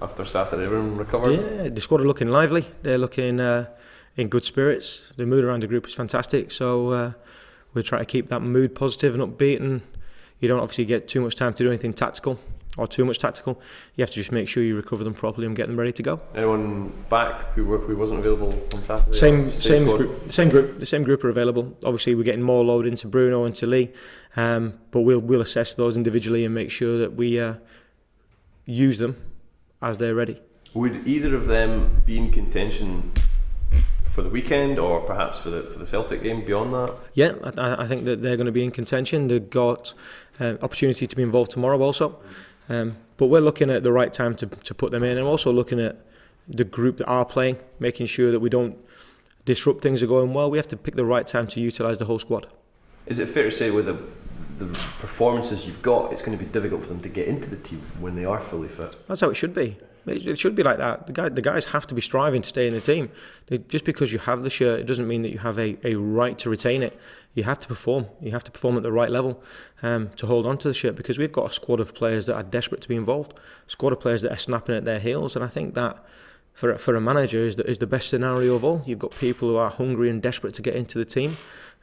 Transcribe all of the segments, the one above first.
After Saturday, everyone recovered? Yeah, the squad are looking lively. They're looking in good spirits. The mood around the group is fantastic. So we'll try to keep that mood positive and upbeat. And you don't obviously get too much time to do anything tactical or too much tactical. You have to just make sure you recover them properly and get them ready to go. Anyone back who wasn't available on Saturday? The same group are available. Obviously, we're getting more load into Bruno and to Lee, but we'll assess those individually and make sure that we use them as they're ready. Would either of them be in contention for the weekend, or perhaps for the Celtic game beyond that? Yeah, I think that they're going to be in contention. They've got opportunity to be involved tomorrow also. But we're looking at the right time to put them in, and also looking at the group that are playing, making sure that we don't disrupt things that are going well. We have to pick the right time to utilise the whole squad. Is it fair to say with the performances you've got, it's going to be difficult for them to get into the team when they are fully fit? That's how it should be. It should be like that. The guys have to be striving to stay in the team. Just because you have the shirt, it doesn't mean that you have a right to retain it. You have to perform. You have to perform at the right level to hold on to the shirt, because we've got a squad of players that are desperate to be involved, a squad of players that are snapping at their heels, and I think that for a manager is the best scenario of all. You've got people who are hungry and desperate to get into the team,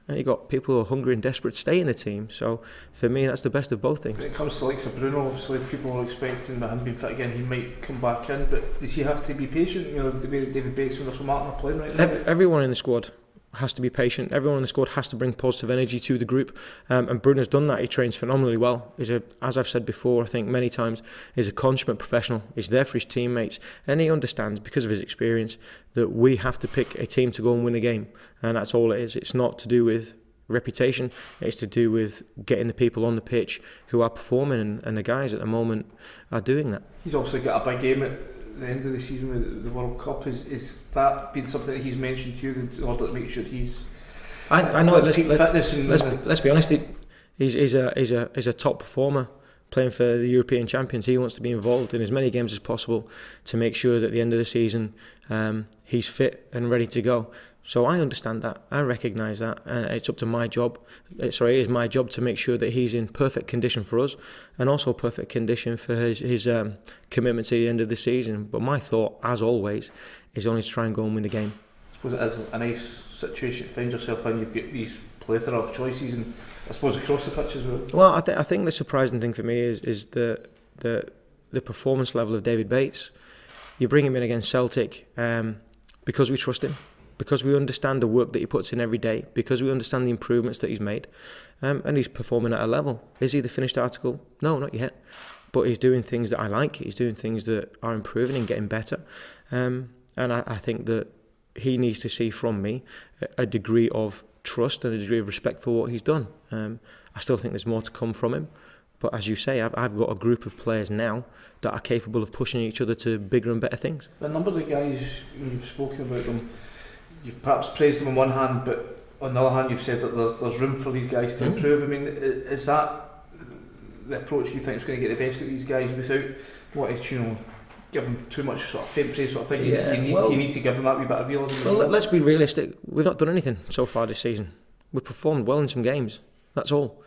and you've got people who are hungry and desperate to stay in the team. So for me, that's the best of both things. When it comes to the likes of Bruno, obviously people are expecting that him being fit again, he might come back in, but does he have to be patient? You know, the way that David Bates and Russell Martin are playing right now? Everyone in the squad has to be patient. Everyone in the squad has to bring positive energy to the group, and Bruno's done that. He trains phenomenally well. As I've said before, I think many times, he's a consummate professional. He's there for his teammates, and he understands, because of his experience, that we have to pick a team to go and win a game, and that's all it is. It's not to do with reputation, it's to do with getting the people on the pitch who are performing, and the guys at the moment are doing that. He's obviously got a big game at the end of the season with the World Cup. Is that been something that he's mentioned to you in order to make sure he's I know. Let's be honest. He's a top performer playing for the European champions. He wants to be involved in as many games as possible to make sure that at the end of the season he's fit and ready to go. So I understand that, I recognise that, and it's up to my job. It is my job to make sure that he's in perfect condition for us, and also perfect condition for his commitment to the end of the season. But my thought, as always, is only to try and go and win the game. I suppose it is a nice situation to find yourself in. You've got these plethora of choices, and I suppose across the pitch as well. Well, I think the surprising thing for me is the performance level of David Bates. You bring him in against Celtic because we trust him, because we understand the work that he puts in every day, because we understand the improvements that he's made, and he's performing at a level. Is he the finished article? No, not yet. But he's doing things that I like. He's doing things that are improving and getting better. And I think that he needs to see from me a degree of trust and a degree of respect for what he's done. I still think there's more to come from him. But as you say, I've got a group of players now that are capable of pushing each other to bigger and better things. A number of the guys, when you've spoken about them, you've perhaps praised them on one hand, but on the other hand you've said that there's room for these guys to improve. I mean, is that the approach you think is going to get the best of these guys without wanting to, give them too much sort of faint praise sort of thing? Yeah, you need to give them that wee bit of realism. Well, let's be realistic. We've not done anything so far this season. We've performed well in some games. That's all.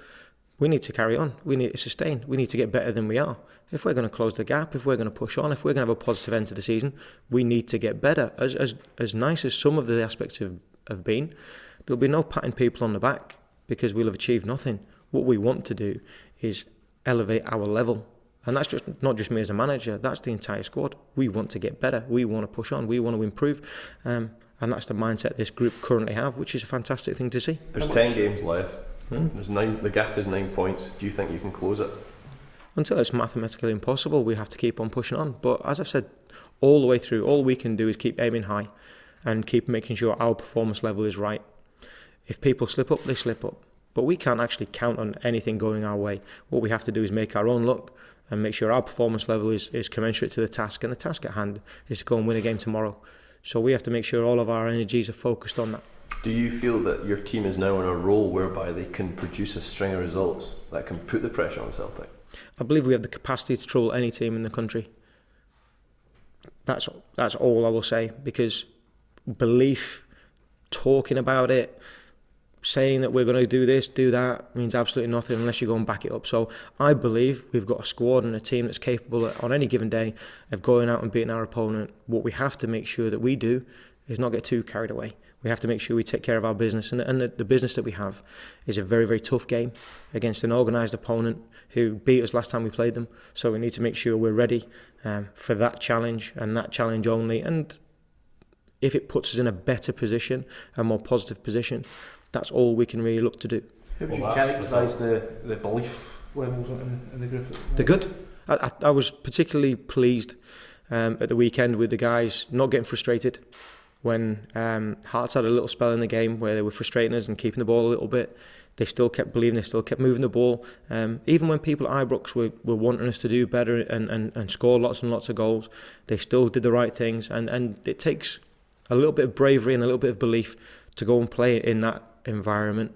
We need to carry on. We need to sustain. We need to get better than we are. If we're going to close the gap, if we're going to push on, if we're going to have a positive end to the season, we need to get better. As nice as some of the aspects have been, there'll be no patting people on the back because we'll have achieved nothing. What we want to do is elevate our level. And that's just not just me as a manager, that's the entire squad. We want to get better. We want to push on. We want to improve. And that's the mindset this group currently have, which is a fantastic thing to see. There's 10 games left. There's 9. The gap is 9 points. Do you think you can close it? Until it's mathematically impossible, we have to keep on pushing on. But as I've said all the way through, all we can do is keep aiming high and keep making sure our performance level is right. If people slip up, they slip up. But we can't actually count on anything going our way. What we have to do is make our own luck and make sure our performance level is commensurate to the task. And the task at hand is to go and win a game tomorrow. So we have to make sure all of our energies are focused on that. Do you feel that your team is now in a role whereby they can produce a string of results that can put the pressure on Celtic? I believe we have the capacity to trouble any team in the country. That's all I will say, because belief, talking about it, saying that we're going to do this, do that, means absolutely nothing unless you go and back it up. So I believe we've got a squad and a team that's capable on any given day of going out and beating our opponent. What we have to make sure that we do is not get too carried away. We have to make sure we take care of our business, and the business that we have is a very, very tough game against an organised opponent who beat us last time we played them. So we need to make sure we're ready for that challenge and that challenge only. And if it puts us in a better position, a more positive position, that's all we can really look to do. How would you characterise the belief levels in the group? They're good. I was particularly pleased at the weekend with the guys not getting frustrated when Hearts had a little spell in the game where they were frustrating us and keeping the ball a little bit. They still kept believing, they still kept moving the ball. Even when people at Ibrox were wanting us to do better and score lots and lots of goals, they still did the right things. And it takes a little bit of bravery and a little bit of belief to go and play in that environment.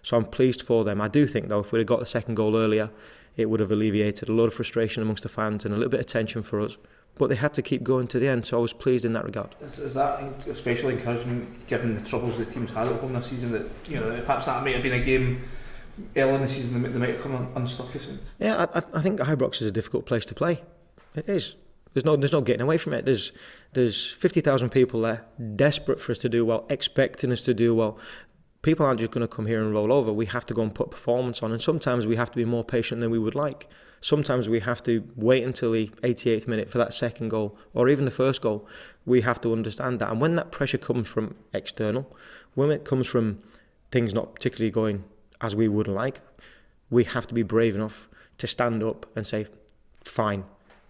So I'm pleased for them. I do think, though, if we'd have got the second goal earlier, it would have alleviated a lot of frustration amongst the fans and a little bit of tension for us. But they had to keep going to the end, so I was pleased in that regard. Is that especially encouraging, given the troubles the team's had at home this season, that perhaps that might have been a game early in the season they might have come unstuck? Yeah, I think Ibrox is a difficult place to play. It is. There's no getting away from it. There's 50,000 people there, desperate for us to do well, expecting us to do well. People aren't just going to come here and roll over. We have to go and put performance on, and sometimes we have to be more patient than we would like. Sometimes we have to wait until the 88th minute for that second goal, or even the first goal. We have to understand that. And when that pressure comes from external, when it comes from things not particularly going as we would like, we have to be brave enough to stand up and say, fine,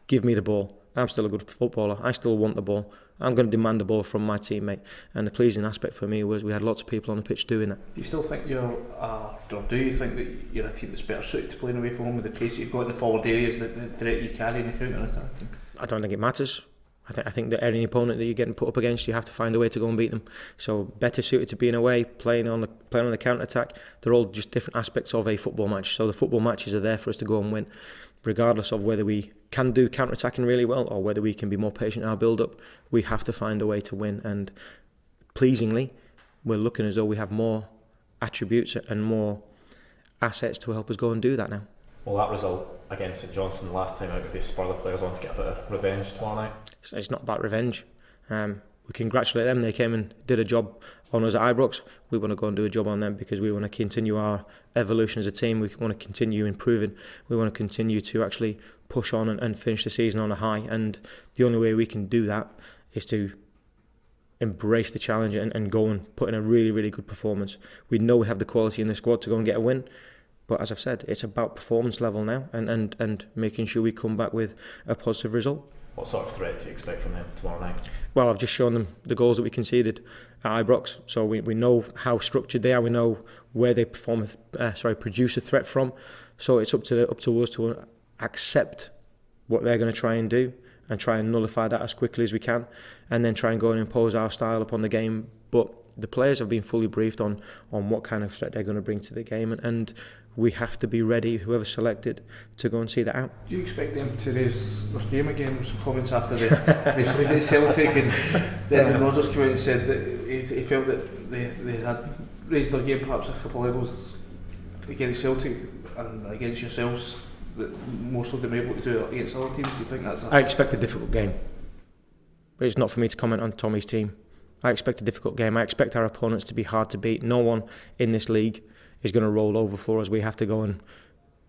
give me the ball. I'm still a good footballer. I still want the ball. I'm going to demand the ball from my teammate. And the pleasing aspect for me was we had lots of people on the pitch doing that. Do you still think or do you think that you're a team that's better suited to playing away from home with the pace you've got in the forward areas, the threat you carry in the counter-attack? I don't think it matters. I think that any opponent that you're getting put up against, you have to find a way to go and beat them. So better suited to being away, playing on the counter-attack. They're all just different aspects of a football match. So the football matches are there for us to go and win, regardless of whether we can do counter-attacking really well or whether we can be more patient in our build-up. We have to find a way to win. And pleasingly, we're looking as though we have more attributes and more assets to help us go and do that now. Well, that result against St Johnstone last time out, if they spur the players on to get a bit of revenge tomorrow night? It's not about revenge. We congratulate them. They came and did a job on us at Ibrox. We want to go and do a job on them because we want to continue our evolution as a team. We want to continue improving. We want to continue to actually push on and finish the season on a high. And the only way we can do that is to embrace the challenge and go and put in a really, really good performance. We know we have the quality in the squad to go and get a win. But as I've said, it's about performance level now and making sure we come back with a positive result. What sort of threat do you expect from them tomorrow night? Well, I've just shown them the goals that we conceded at Ibrox, so we know how structured they are. We know where they produce a threat from. So it's up to us to accept what they're going to try and do and try and nullify that as quickly as we can, and then try and go and impose our style upon the game. But the players have been fully briefed on what kind of threat they're going to bring to the game, and we have to be ready, whoever's selected, to go and see that out. Do you expect them to raise their game again? Some comments after they played at Celtic, and then Rodgers came out and said that he felt that they had raised their game perhaps a couple of levels against Celtic and against yourselves, that more so than they were able to do it against other teams. Do you think that's I expect a difficult game. But it's not for me to comment on Tommy's team. I expect a difficult game. I expect our opponents to be hard to beat. No one in this league is going to roll over for us. We have to go and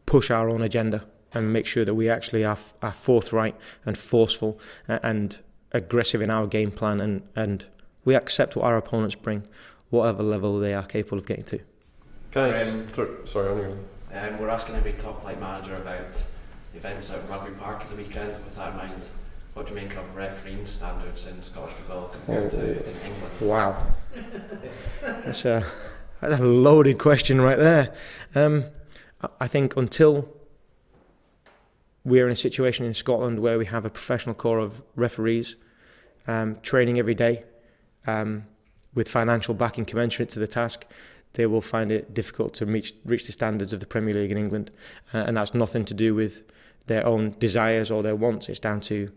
push our own agenda and make sure that we actually are forthright and forceful and aggressive in our game plan, and we accept what our opponents bring, whatever level they are capable of getting to. We're asking every top flight manager about events at Rugby Park at the weekend. With that in mind, what do you make of refereeing standards in Scottish football compared to in England? Wow. That's a loaded question right there. I think until we're in a situation in Scotland where we have a professional corps of referees training every day with financial backing commensurate to the task, they will find it difficult to reach the standards of the Premier League in England. And that's nothing to do with their own desires or their wants. It's down to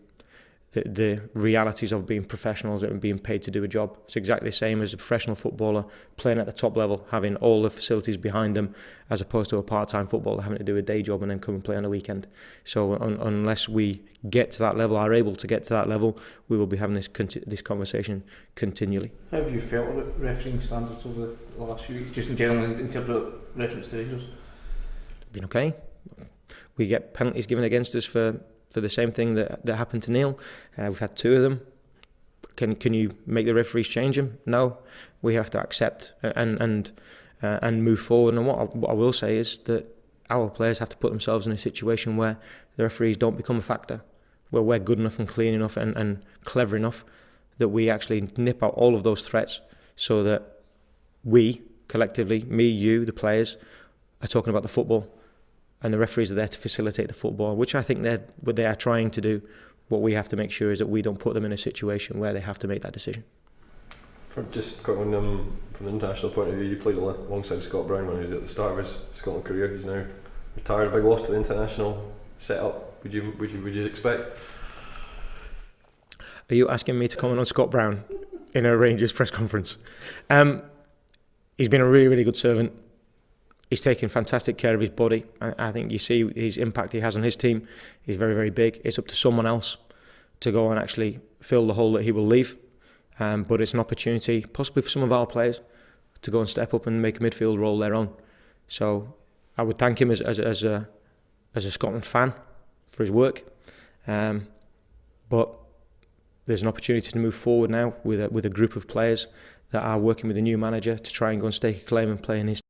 the realities of being professionals and being paid to do a job. It's exactly the same as a professional footballer playing at the top level, having all the facilities behind them, as opposed to a part-time footballer having to do a day job and then come and play on the weekend. So unless we get to that level, are able to get to that level, we will be having this conversation continually. How have you felt about refereeing standards over the last few weeks, just in general, in terms of reference to Rangers? Been okay. We get penalties given against us for the same thing that happened to Neil. We've had 2 of them. Can you make the referees change them? No. We have to accept and move forward. And what I will say is that our players have to put themselves in a situation where the referees don't become a factor, where we're good enough and clean enough and clever enough that we actually nip out all of those threats, so that we, collectively, me, you, the players, are talking about the football, and the referees are there to facilitate the football, which I think they are trying to do. What we have to make sure is that we don't put them in a situation where they have to make that decision. Just quick on from the international point of view, you played alongside Scott Brown when he was at the start of his Scotland career. He's now retired. A big loss to the international setup. Would you expect? Are you asking me to comment on Scott Brown in a Rangers press conference? He's been a really, really good servant. He's taken fantastic care of his body. I think you see his impact he has on his team. He's very, very big. It's up to someone else to go and actually fill the hole that he will leave. But it's an opportunity, possibly for some of our players, to go and step up and make a midfield role their own. So I would thank him as a Scotland fan for his work. But there's an opportunity to move forward now with a group of players that are working with a new manager to try and go and stake a claim and play in his